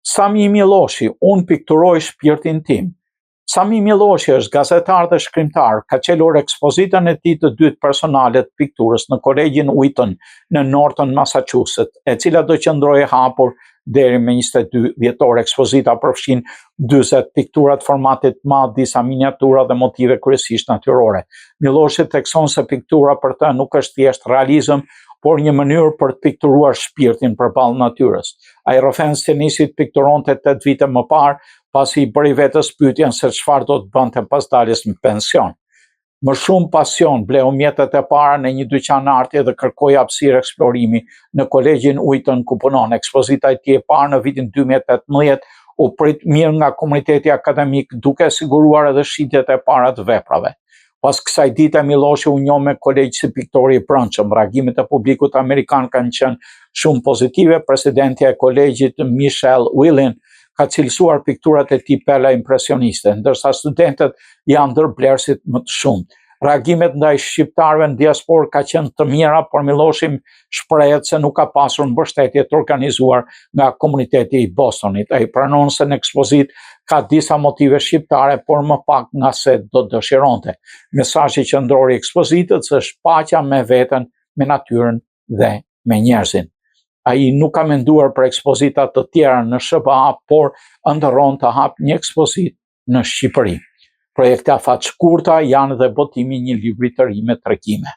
Sami Miloshi, unë pikturoj shpirtin tim. Sami Miloshi është gazetar dhe shkrimtar, ka qelur ekspozitën e tij të dytë personale të pikturës në Kolegjin Wheaton në Norton, Massachusetts, e cila do qëndrojë e hapur deri me 22 dhjetor. Ekspozita përfshin 40 piktura të formatit të madh, disa miniatura dhe motive kryesisht natyrore. Miloshi thekson se piktura për të nuk është thjesht realizëm, por një mënyrë për të pikturuar shpirtin përballë natyrës. Ai rrëfen se nisi të pikturonte 8 vite më parë, pasi i bëri vetës pyetjen se çfarë do të bënte pas daljes në pension. Më shumë pasion, bleu mjetet e para në një dyqan arti dhe kërkoi hapësirë eksplorimi në Kolegjin Wheaton ku punon. Ekspozita e tij e parë në vitin 2018 u prit mirë nga komuniteti akademik, duke siguruar edhe shitjet e para të veprave. Pas kësaj dite, Miloshi u njoh me kolegj si piktori i brendshëm. Reagimet e publikut amerikan kanë qenë shumë pozitive. Presidentja e kolegjit, Michelle Whelan, ka cilësuar pikturat e tij pella impresioniste, ndërsa studentët janë ndër blerësit më të shumtë. Reagimet ndaj shqiptarëve në diasporë ka qenë të mira, por Miloshi shprehet se nuk ka pasur mbështetje të organizuar nga komuniteti i Bostonit. Ai pranon se në ekspozitë ka disa motive shqiptare, por më pak nga se do dëshironte. Mesazhi qendror i ekspozitës është paqja me veten, me natyrën dhe me njerëzin. Ai nuk ka menduar për ekspozita të tjera në SBA, por ëndërron të hapë një ekspozitë në Shqipëri. Projekte afat shkurta janë dhe botimi një libri të ri me tregime.